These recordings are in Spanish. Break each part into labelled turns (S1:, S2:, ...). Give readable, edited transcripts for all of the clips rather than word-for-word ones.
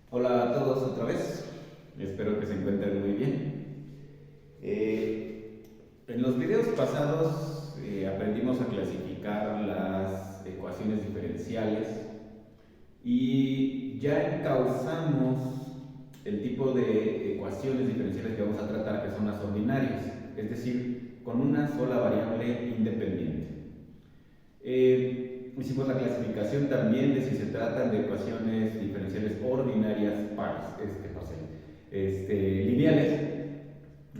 S1: Hola a todos otra vez, espero que se encuentren muy bien. En los videos pasados aprendimos a clasificar las ecuaciones diferenciales y ya encauzamos el tipo de ecuaciones diferenciales que vamos a tratar, que son las ordinarias, es decir, con una sola variable independiente. Hicimos la clasificación también de si se tratan de ecuaciones diferenciales ordinarias, pares, no sé, lineales.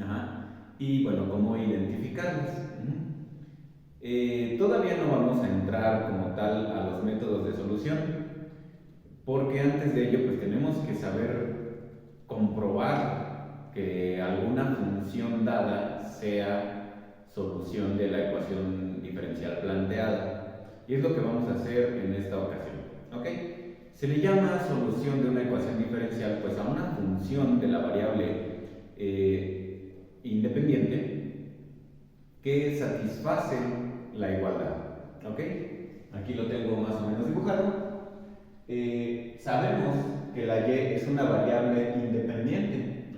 S1: Ajá. Y bueno, cómo identificarlas. Todavía no vamos a entrar como tal a los métodos de solución, porque antes de ello pues tenemos que saber comprobar que alguna función dada sea solución de la ecuación diferencial planteada. Y es lo que vamos a hacer en esta ocasión. ¿Ok? Se le llama solución de una ecuación diferencial pues a una función de la variable independiente que satisface la igualdad. ¿Ok? Aquí lo tengo más o menos dibujado. Sabemos que la y es una variable dependiente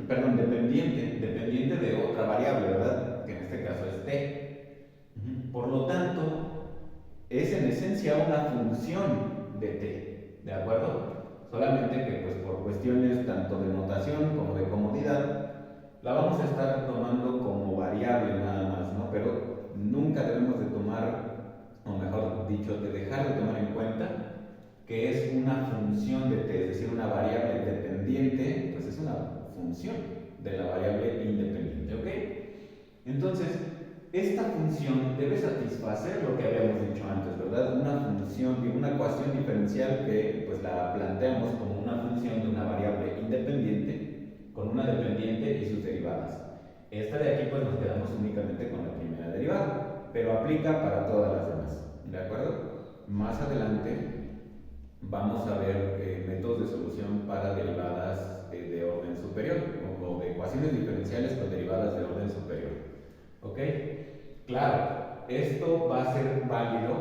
S1: de otra variable, ¿verdad? Que en este caso es t. Por lo tanto, es en esencia una función de t, ¿de acuerdo? Solamente que pues por cuestiones tanto de notación como de comodidad, la vamos a estar tomando como variable nada más, ¿no? Pero nunca debemos de tomar, o mejor dicho, de dejar de tomar en cuenta que es una función de t, es decir, una variable dependiente, pues es una función de la variable independiente, ¿ok? Entonces, esta función debe satisfacer lo que habíamos dicho antes, ¿verdad? Una función, una ecuación diferencial que pues la planteamos como una función de una variable independiente con una dependiente y sus derivadas. Esta de aquí pues nos quedamos únicamente con la primera derivada, pero aplica para todas las demás, ¿de acuerdo? Más adelante vamos a ver métodos de solución para derivadas de orden superior o ecuaciones diferenciales con derivadas de orden superior. ¿Ok? Claro, esto va a ser válido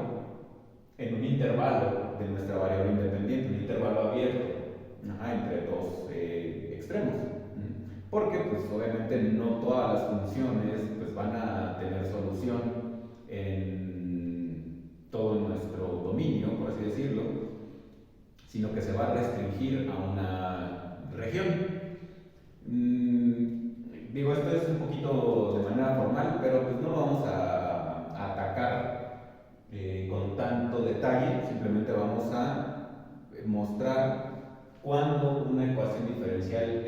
S1: en un intervalo de nuestra variable independiente, un intervalo abierto, entre dos extremos. Porque pues obviamente no todas las funciones pues, van a tener solución en todo nuestro dominio, por así decirlo, sino que se va a restringir a una región. Digo, esto es un poquito de manera formal, pero pues no lo vamos a atacar con tanto detalle, simplemente vamos a mostrar cuándo una ecuación diferencial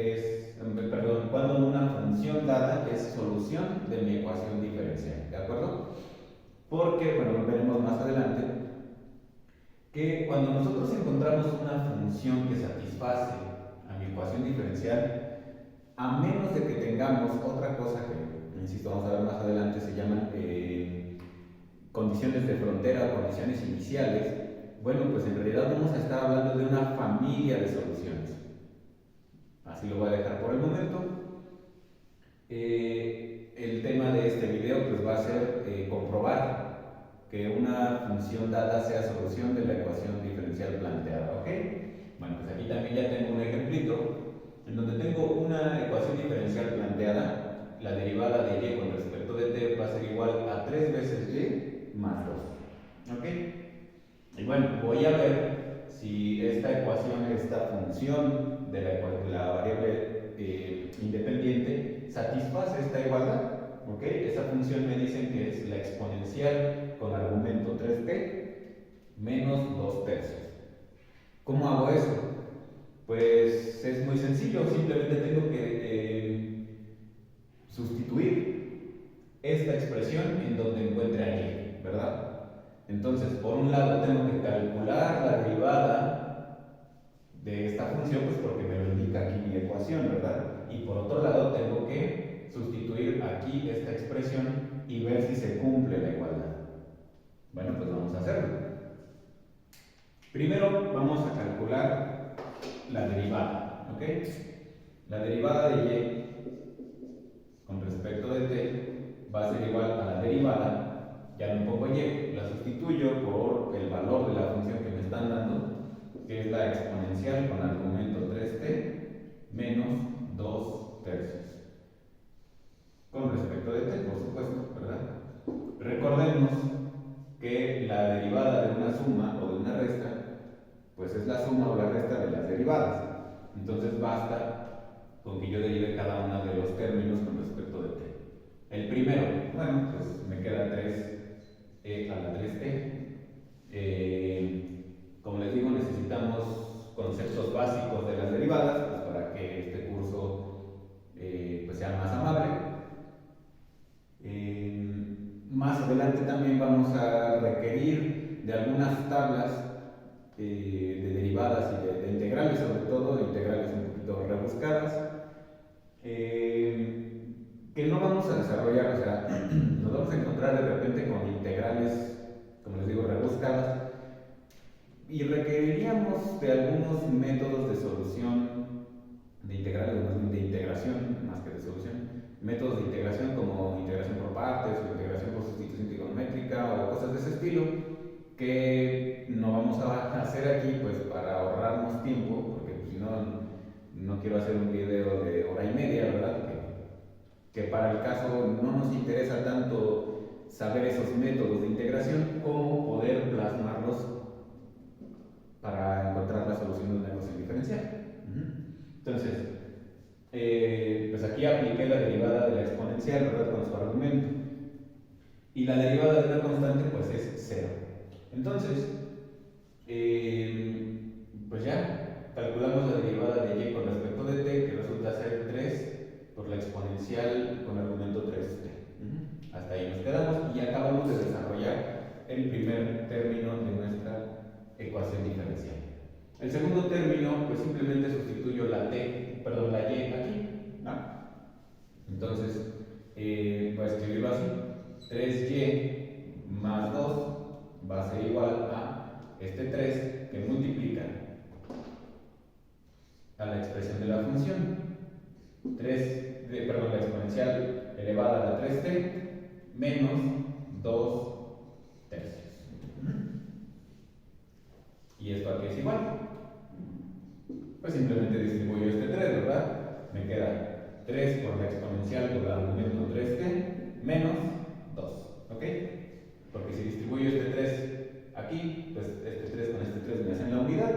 S1: cuándo una función dada es solución de mi ecuación diferencial, ¿de acuerdo? Porque, bueno, lo veremos más adelante, que cuando nosotros encontramos una función que satisface a mi ecuación diferencial, a menos de que tengamos otra cosa que, insisto, vamos a ver más adelante, se llaman condiciones de frontera o condiciones iniciales, bueno, pues en realidad vamos a estar hablando de una familia de soluciones. Así lo voy a dejar por el momento. El tema de este video pues va a ser comprobar que una función dada sea solución de la ecuación diferencial planteada, ¿ok? Bueno, pues aquí también ya tengo un ejemplito en donde tengo una ecuación diferencial planteada. La derivada de y con respecto de t va a ser igual a 3 veces y más 2, ¿ok? Y bueno, voy a ver si esta ecuación, esta función de la variable independiente satisface esta igualdad. ¿Ok? Esa función me dicen que es la exponencial con argumento 3t menos 2 tercios. ¿Cómo hago eso? Pues es muy sencillo, simplemente tengo que sustituir esta expresión en donde encuentre a y, ¿verdad? Entonces, por un lado tengo que calcular la derivada de esta función, pues porque me lo indica aquí mi ecuación, ¿verdad? Y por otro lado tengo que sustituir aquí esta expresión y ver si se cumple la igualdad. Bueno, pues vamos a hacerlo. Primero vamos a calcular la derivada, ¿ok? La derivada de y con respecto de t va a ser igual a la derivada, ya no pongo y, la sustituyo por el valor de la función que me están dando, que es la exponencial con argumento 3t pues es la suma o la resta de las derivadas. Entonces basta con que yo derive cada uno de los términos con respecto de t. El primero, bueno, pues me queda 3e a la 3t. Como les digo, necesitamos conceptos básicos de las derivadas pues, para que este curso pues sea más amable. Más adelante también vamos a requerir de algunas tablas de derivadas y de integrales, sobre todo, integrales un poquito rebuscadas, que no vamos a desarrollar, o sea, nos vamos a encontrar de repente con integrales, como les digo, rebuscadas, y requeriríamos de algunos métodos de solución de integrales, más bien de integración, más que de solución, métodos de integración como integración por partes o integración por sustitución trigonométrica o cosas de ese estilo, que no vamos a hacer aquí pues para ahorrarnos tiempo, porque pues, si no, no quiero hacer un video de hora y media, ¿verdad? Que para el caso no nos interesa tanto saber esos métodos de integración como poder plasmarlos para encontrar la solución de una ecuación diferencial. Entonces, pues aquí apliqué la derivada de la exponencial, ¿verdad? Con su argumento. Y la derivada de una constante pues es 0. Entonces, pues ya calculamos la derivada de y con respecto de t, que resulta ser 3 por la exponencial con argumento 3t. Hasta ahí nos quedamos y acabamos de desarrollar el primer término de nuestra ecuación diferencial. El segundo término, pues simplemente sustituyo la y aquí, ¿no? Entonces, voy a escribirlo así: 3y más 2 va a ser igual a este 3 que multiplica a la expresión de la función. La exponencial elevada a la 3t menos 2 tercios. ¿Y esto aquí es igual? Pues simplemente distribuyo este 3, ¿verdad? Me queda 3 por la exponencial por el argumento 3t menos 2, ¿ok? Porque si distribuyo este 3 aquí, pues este 3 con este 3 me hacen la unidad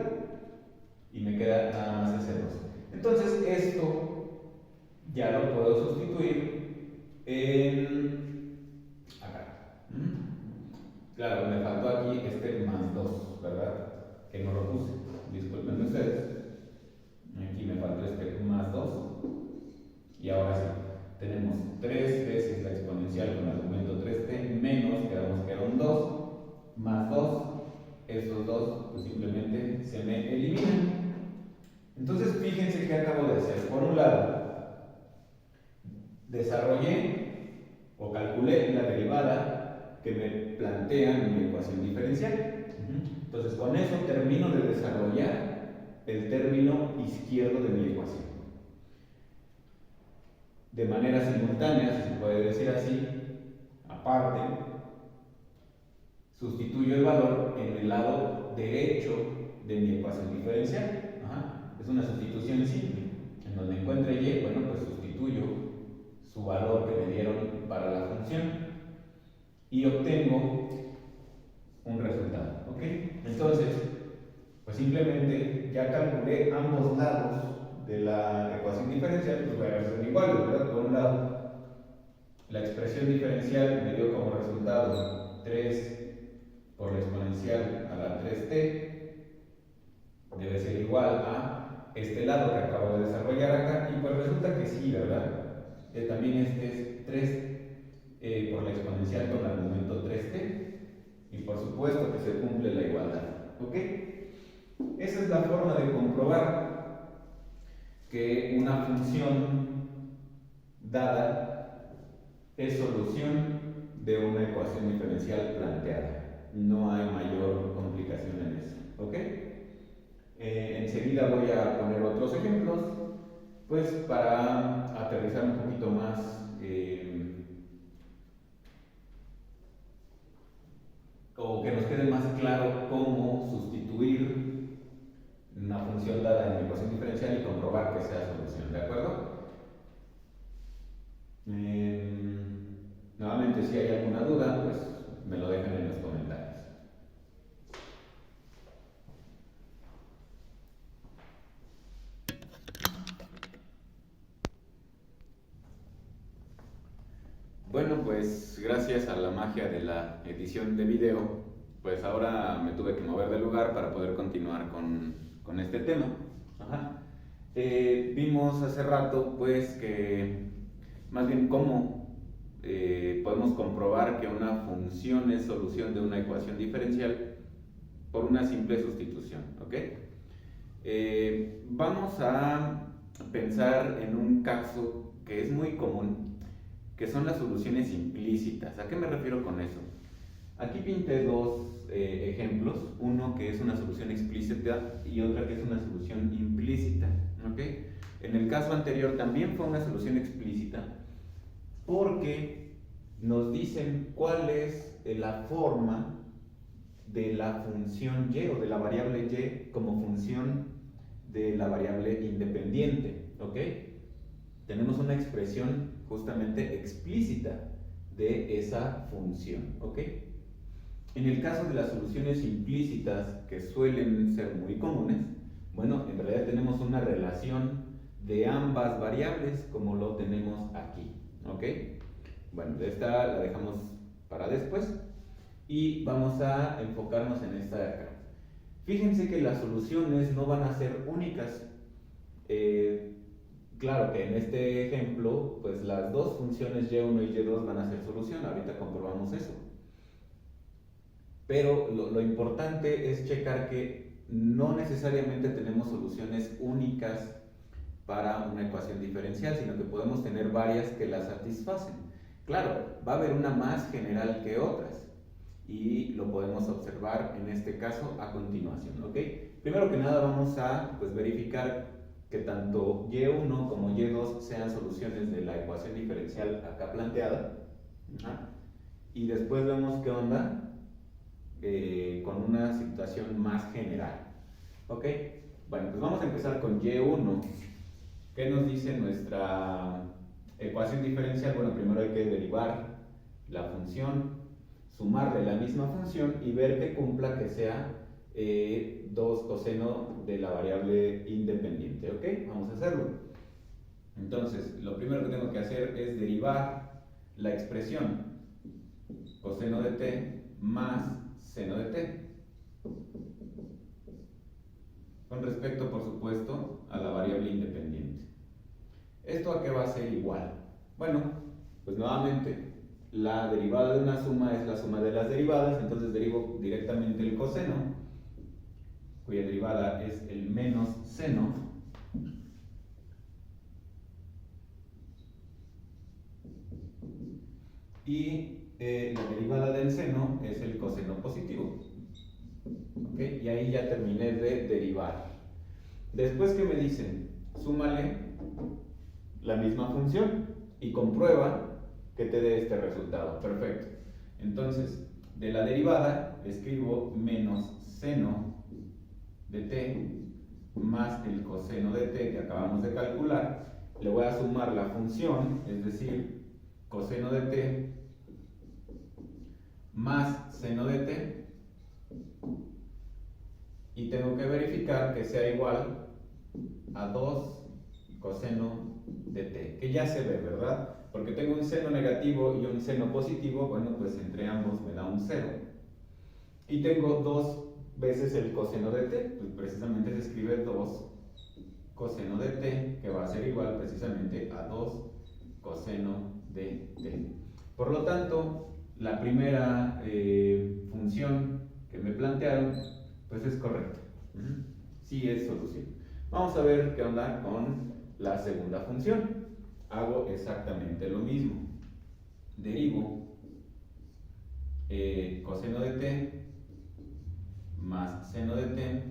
S1: y me queda nada más ese 2. Entonces esto ya lo puedo sustituir en acá. Claro, me faltó aquí este más 2, ¿verdad? Que no lo puse, disculpen ustedes. Aquí me faltó este más 2. Y ahora sí, tenemos 3 veces la exponencial con argumento 3t menos, quedamos que era un 2, más 2. Estos dos pues simplemente se me eliminan. Entonces fíjense qué acabo de hacer. Por un lado, desarrollé o calculé la derivada que me plantea mi ecuación diferencial. Entonces con eso termino de desarrollar el término izquierdo de mi ecuación. De manera simultánea, si se puede decir así, aparte, sustituyo el valor en el lado derecho de mi ecuación diferencial. Es una sustitución simple. En donde encuentre y, bueno, pues sustituyo su valor que me dieron para la función y obtengo un resultado, ¿ok? Entonces, pues simplemente ya calculé ambos lados de la ecuación diferencial, pues voy a ser iguales, ¿verdad? Por un lado, la expresión diferencial me dio como resultado 3 por la exponencial a la 3t, debe ser igual a este lado que acabo de desarrollar acá, y pues resulta que sí, ¿verdad? También este es 3 por la exponencial con argumento 3t, y por supuesto que se cumple la igualdad, ¿ok? Esa es la forma de comprobar que una función dada es solución de una ecuación diferencial planteada. No hay mayor complicación en eso, ¿ok? Enseguida voy a poner otros ejemplos, pues para aterrizar un poquito más o que nos quede más claro cómo sustituir una función dada en mi ecuación diferencial y comprobar que sea solución, ¿de acuerdo? Nuevamente, si hay alguna duda, pues me lo dejan en los comentarios. Bueno, pues gracias a la magia de la edición de video, pues ahora me tuve que mover de lugar para poder continuar con este tema. Ajá. Vimos hace rato, pues, que más bien cómo podemos comprobar que una función es solución de una ecuación diferencial por una simple sustitución, ¿ok? Vamos a pensar en un caso que es muy común, que son las soluciones implícitas. ¿A qué me refiero con eso? Aquí pinté dos ejemplos, uno que es una solución explícita y otra que es una solución implícita, ¿ok? En el caso anterior también fue una solución explícita porque nos dicen cuál es la forma de la función y o de la variable y como función de la variable independiente, ¿ok? Tenemos una expresión justamente explícita de esa función, ¿ok? En el caso de las soluciones implícitas, que suelen ser muy comunes, bueno, en realidad tenemos una relación de ambas variables como lo tenemos aquí, ¿ok? Bueno, esta la dejamos para después y vamos a enfocarnos en esta de acá. Fíjense que las soluciones no van a ser únicas. Claro que en este ejemplo, pues las dos funciones y1 y y2 van a ser solución, ahorita comprobamos eso. Pero lo importante es checar que no necesariamente tenemos soluciones únicas para una ecuación diferencial, sino que podemos tener varias que la satisfacen. Claro, va a haber una más general que otras y lo podemos observar en este caso a continuación, ¿ok? Primero que nada vamos a verificar que tanto y1 como y2 sean soluciones de la ecuación diferencial acá planteada. Y después vemos qué onda con una situación más general. ¿Ok? Bueno, pues vamos a empezar con y1. ¿Qué nos dice nuestra ecuación diferencial? Bueno, primero hay que derivar la función, sumarle la misma función y ver que cumpla que sea 2 coseno de la variable independiente, ¿ok? Vamos a hacerlo. Entonces, lo primero que tengo que hacer es derivar la expresión coseno de t más seno de t, con respecto, por supuesto, a la variable independiente. ¿Esto a qué va a ser igual? Bueno, pues nuevamente, la derivada de una suma es la suma de las derivadas, entonces derivo directamente el coseno, cuya derivada es el menos seno, y la derivada del seno es el coseno positivo. ¿Okay? Y ahí ya terminé de derivar. Después que me dicen, súmale la misma función y comprueba que te dé este resultado. Perfecto. Entonces, de la derivada escribo menos seno de t más el coseno de t que acabamos de calcular. Le voy a sumar la función, es decir, coseno de t más seno de t, y tengo que verificar que sea igual a 2 coseno de t, que ya se ve, ¿verdad? Porque tengo un seno negativo y un seno positivo, bueno, pues entre ambos me da un 0. Y tengo 2 veces el coseno de t, pues precisamente se escribe 2 coseno de t, que va a ser igual precisamente a 2 coseno de t. Por lo tanto, la primera función que me plantearon, pues es correcta. Sí es solución. Vamos a ver qué onda con la segunda función. Hago exactamente lo mismo. Derivo coseno de t más seno de t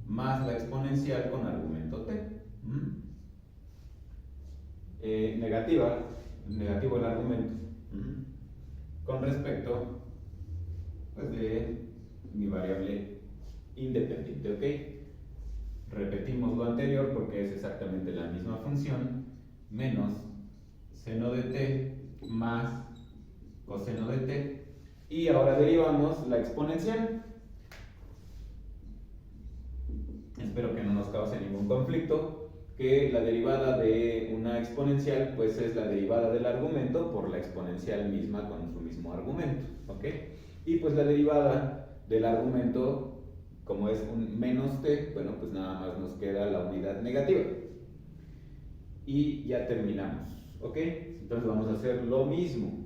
S1: más la exponencial con argumento t. Negativo el argumento con respecto pues, de mi variable independiente, ¿ok? Repetimos lo anterior porque es exactamente la misma función, menos seno de t más coseno de t, y ahora derivamos la exponencial. Espero que no nos cause ningún conflicto. que la derivada de una exponencial pues es la derivada del argumento por la exponencial misma con su mismo argumento, ¿ok? Y pues la derivada del argumento, como es un menos t, bueno, pues nada más nos queda la unidad negativa. Y ya terminamos, ¿ok? Entonces vamos a hacer lo mismo.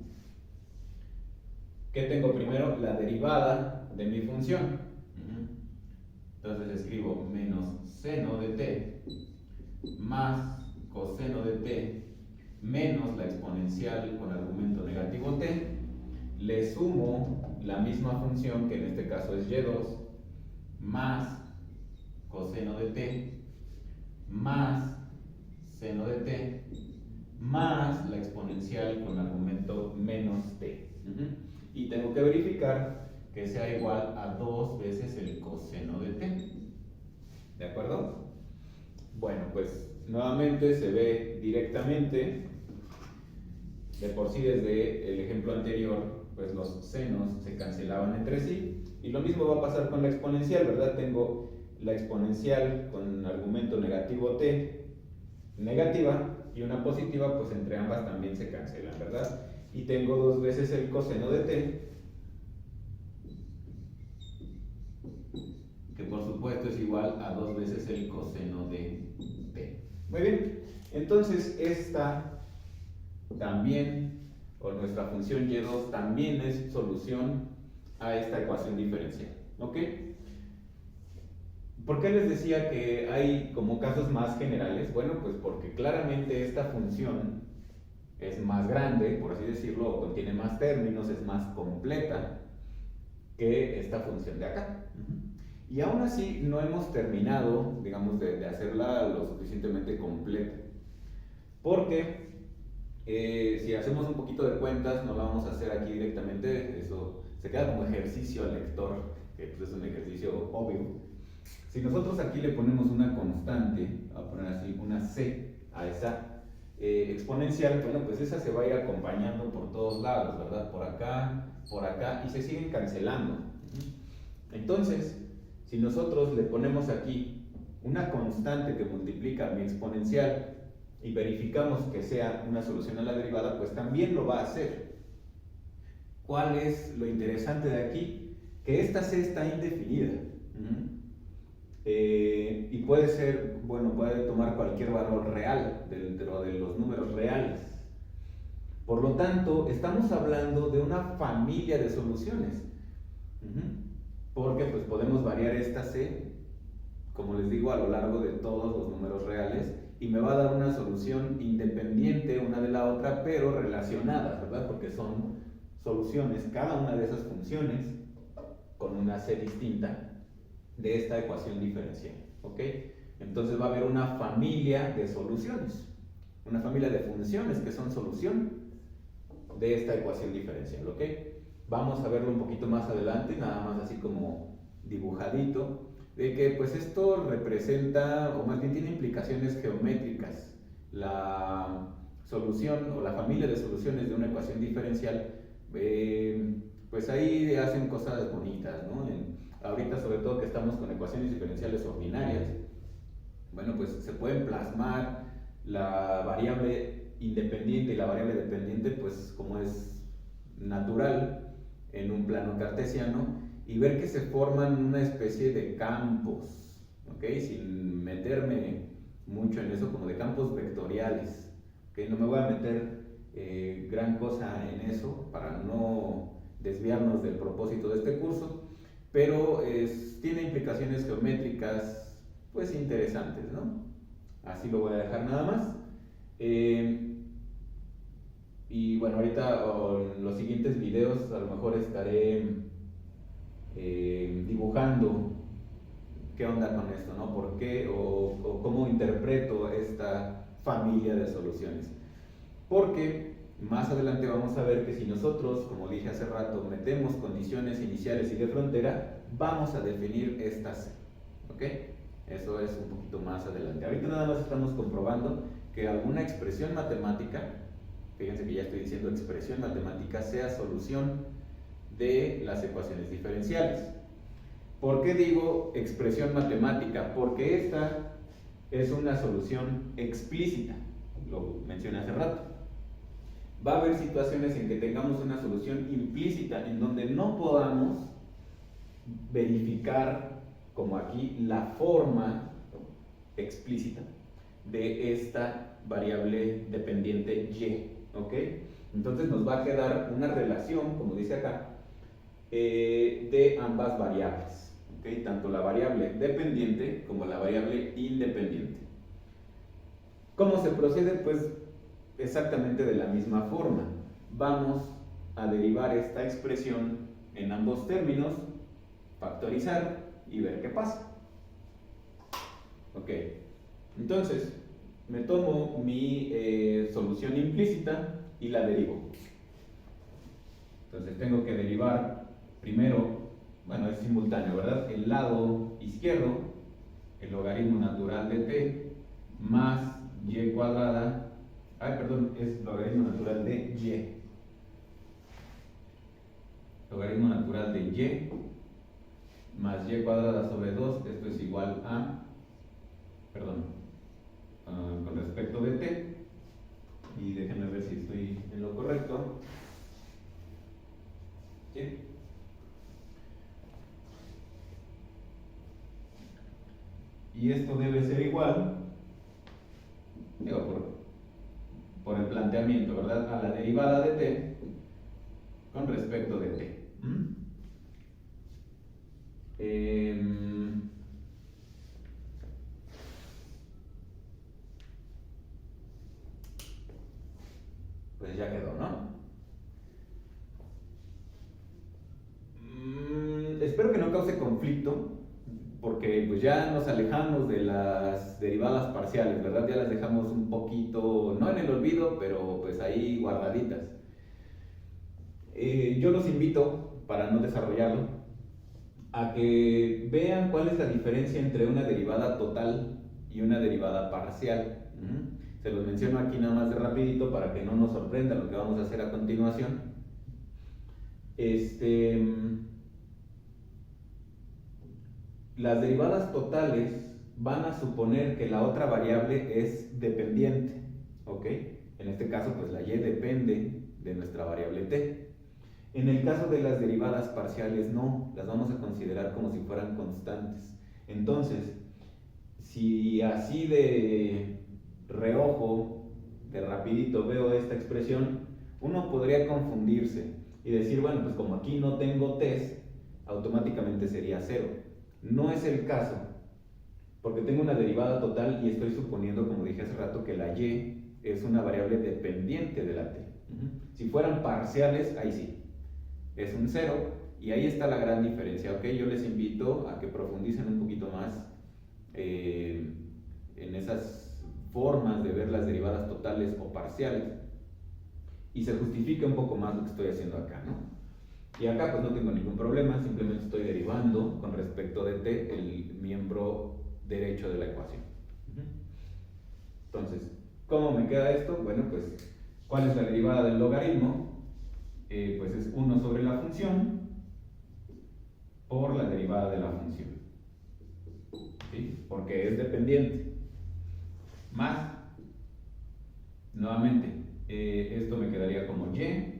S1: ¿Qué tengo primero? La derivada de mi función. Entonces escribo menos seno de t más coseno de t menos la exponencial con argumento negativo t. Le sumo la misma función, que en este caso es y2, más coseno de t más seno de t más la exponencial con argumento menos t. Y tengo que verificar que sea igual a 2 veces el coseno de t. ¿De acuerdo? Bueno, pues nuevamente se ve directamente. De por sí, desde el ejemplo anterior, pues los senos se cancelaban entre sí. Y lo mismo va a pasar con la exponencial, ¿verdad? Tengo la exponencial con argumento negativo t negativa y una positiva, pues entre ambas también se cancelan, ¿verdad? Y tengo 2 veces el coseno de t, que por supuesto es igual a 2 veces el coseno de t. Muy bien, entonces esta también, o nuestra función y2 también es solución a esta ecuación diferencial, ¿ok? ¿Por qué les decía que hay como casos más generales? Bueno, pues porque claramente esta función es más grande, por así decirlo, o contiene más términos, es más completa que esta función de acá. Y aún así no hemos terminado, digamos, de hacerla lo suficientemente completa. Porque si hacemos un poquito de cuentas, no la vamos a hacer aquí directamente, eso se queda como ejercicio al lector, que pues es un ejercicio obvio. Si nosotros aquí le ponemos una constante, voy a poner así, una c a esa exponencial, bueno, pues esa se va a ir acompañando por todos lados, ¿verdad? Por acá, y se siguen cancelando. Entonces, si nosotros le ponemos aquí una constante que multiplica mi exponencial y verificamos que sea una solución a la derivada, pues también lo va a hacer. ¿Cuál es lo interesante de aquí? Que esta c está indefinida. Y puede ser, bueno, puede tomar cualquier valor real dentro de los números reales. Por lo tanto, estamos hablando de una familia de soluciones. Porque pues podemos variar esta c, como les digo, a lo largo de todos los números reales, y me va a dar una solución independiente una de la otra, pero relacionadas, ¿verdad? Porque son soluciones, cada una de esas funciones, con una c distinta de esta ecuación diferencial, ¿ok? Entonces va a haber una familia de soluciones, una familia de funciones que son solución de esta ecuación diferencial, ¿ok? Vamos a verlo un poquito más adelante, nada más así como dibujadito, de que pues esto representa, o más bien tiene implicaciones geométricas. La solución o la familia de soluciones de una ecuación diferencial, pues ahí hacen cosas bonitas, ¿no? Ahorita, sobre todo que estamos con ecuaciones diferenciales ordinarias, bueno, pues se pueden plasmar la variable independiente y la variable dependiente, pues como es natural en un plano cartesiano, y ver que se forman una especie de campos, ¿ok? Sin meterme mucho en eso, como de campos vectoriales, ¿ok? No me voy a meter gran cosa en eso para no desviarnos del propósito de este curso, pero tiene implicaciones geométricas pues interesantes, ¿no? Así lo voy a dejar nada más. Y bueno, ahorita en los siguientes videos a lo mejor estaré dibujando qué onda con esto, ¿no? ¿Por qué o cómo interpreto esta familia de soluciones? Porque más adelante vamos a ver que si nosotros, como dije hace rato, metemos condiciones iniciales y de frontera, vamos a definir esta C, ¿ok? Eso es un poquito más adelante. Ahorita nada más estamos comprobando que alguna expresión matemática, fíjense que ya estoy diciendo expresión matemática, sea solución de las ecuaciones diferenciales. ¿Por qué digo expresión matemática? Porque esta es una solución explícita, lo mencioné hace rato. Va a haber situaciones en que tengamos una solución implícita, en donde no podamos verificar, como aquí, la forma explícita de esta variable dependiente y, ¿ok? Entonces nos va a quedar una relación, como dice acá, de ambas variables, ¿ok? Tanto la variable dependiente como la variable independiente. ¿Cómo se procede? Pues exactamente de la misma forma. Vamos a derivar esta expresión en ambos términos, factorizar y ver qué pasa. Ok, entonces me tomo mi solución implícita y la derivo. Entonces tengo que derivar primero, bueno, es simultáneo, ¿verdad? El lado izquierdo, el logaritmo natural de t, más y cuadrada, es logaritmo natural de y. Logaritmo natural de y más y cuadrada sobre 2, esto es igual a, con respecto de t, y déjenme ver si estoy en lo correcto. ¿Sí? Y esto debe ser igual, digo, por el planteamiento, ¿verdad?, a la derivada de t con respecto de t. Pues ya quedó, ¿no? Espero que no cause conflicto, porque pues ya nos alejamos de las derivadas parciales, ¿verdad? Ya las dejamos un poquito, no en el olvido, pero pues ahí guardaditas. Yo los invito, para no desarrollarlo, a que vean cuál es la diferencia entre una derivada total y una derivada parcial. Se los menciono aquí nada más de rapidito para que no nos sorprenda lo que vamos a hacer a continuación. Las derivadas totales van a suponer que la otra variable es dependiente, ¿ok? En este caso, pues la y depende de nuestra variable t. En el caso de las derivadas parciales, no, las vamos a considerar como si fueran constantes. Entonces, si así de reojo, de rapidito veo esta expresión, uno podría confundirse y decir, bueno, pues como aquí no tengo t's, automáticamente sería 0. No es el caso, porque tengo una derivada total y estoy suponiendo, como dije hace rato, que la y es una variable dependiente de la t. Si fueran parciales, ahí sí, es un 0, y ahí está la gran diferencia, ¿ok? Yo les invito a que profundicen un poquito más en esas formas de ver las derivadas totales o parciales y se justifique un poco más lo que estoy haciendo acá, ¿no? Y acá pues no tengo ningún problema, simplemente estoy derivando con respecto de t el miembro derecho de la ecuación. Entonces, ¿cómo me queda esto? Bueno, pues, ¿cuál es la derivada del logaritmo? Pues es 1 sobre la función por la derivada de la función, ¿sí? Porque es dependiente. Más, nuevamente, esto me quedaría como y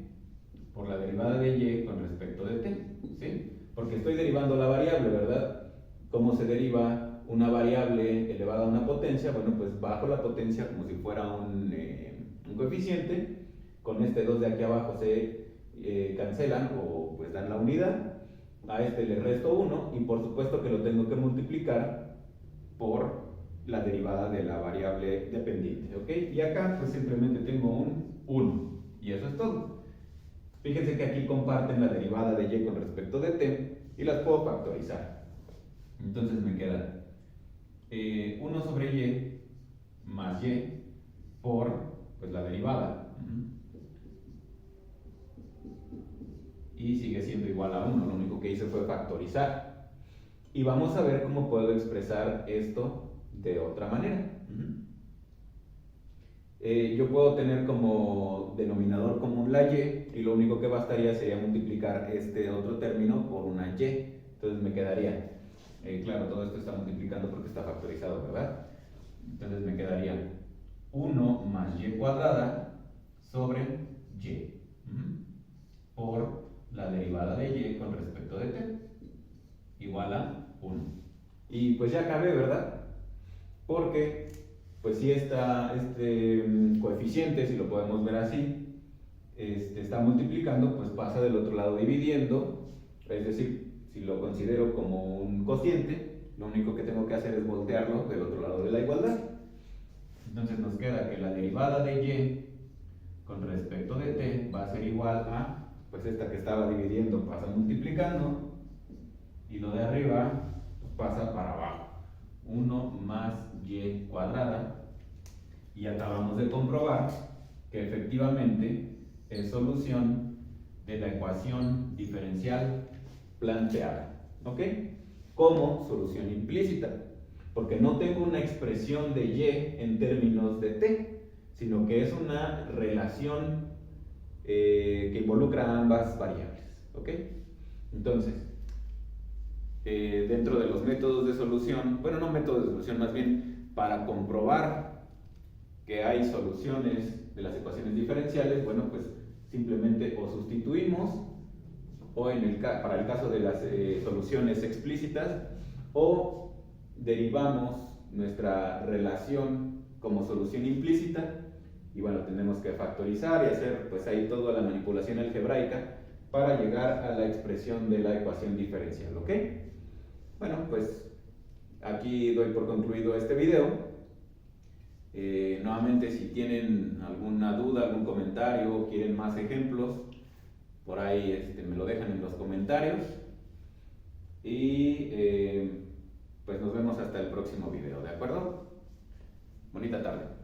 S1: por la derivada de y con respecto de t, ¿sí? Porque estoy derivando la variable, ¿verdad? ¿Cómo se deriva una variable elevada a una potencia? Bueno, pues bajo la potencia como si fuera un coeficiente, con este 2 de aquí abajo se cancelan o pues dan la unidad, a este le resto 1 y por supuesto que lo tengo que multiplicar por la derivada de la variable dependiente, ¿ok? Y acá pues simplemente tengo un 1 y eso es todo. Fíjense que aquí comparten la derivada de y con respecto de t y las puedo factorizar. Entonces me queda 1 sobre y más y por pues la derivada. Y sigue siendo igual a 1, lo único que hice fue factorizar. Y vamos a ver cómo puedo expresar esto de otra manera. Yo puedo tener como denominador común la y lo único que bastaría sería multiplicar este otro término por una y. Entonces me quedaría, claro, todo esto está multiplicando porque está factorizado, ¿verdad? Entonces me quedaría 1 más y cuadrada sobre y por la derivada de y con respecto de t igual a 1. Y pues ya acabé, ¿verdad? Porque pues si este coeficiente, si lo podemos ver así, está multiplicando, pues pasa del otro lado dividiendo, es decir, si lo considero como un cociente, lo único que tengo que hacer es voltearlo del otro lado de la igualdad. Entonces nos queda que la derivada de y con respecto de t va a ser igual a, pues esta que estaba dividiendo pasa multiplicando, y lo de arriba pues pasa para abajo. 1 más y cuadrada, y acabamos de comprobar que efectivamente es solución de la ecuación diferencial planteada, ¿ok? Como solución implícita, porque no tengo una expresión de y en términos de t, sino que es una relación que involucra ambas variables, ¿ok? Entonces, dentro de los métodos de solución, bueno, no métodos de solución, más bien para comprobar que hay soluciones de las ecuaciones diferenciales, bueno, pues simplemente o sustituimos, o para el caso de las soluciones explícitas, o derivamos nuestra relación como solución implícita, y bueno, tenemos que factorizar y hacer pues ahí toda la manipulación algebraica para llegar a la expresión de la ecuación diferencial, ¿ok? Bueno, pues aquí doy por concluido este video. Nuevamente, si tienen alguna duda, algún comentario, quieren más ejemplos, por ahí me lo dejan en los comentarios. Y pues nos vemos hasta el próximo video, ¿de acuerdo? Bonita tarde.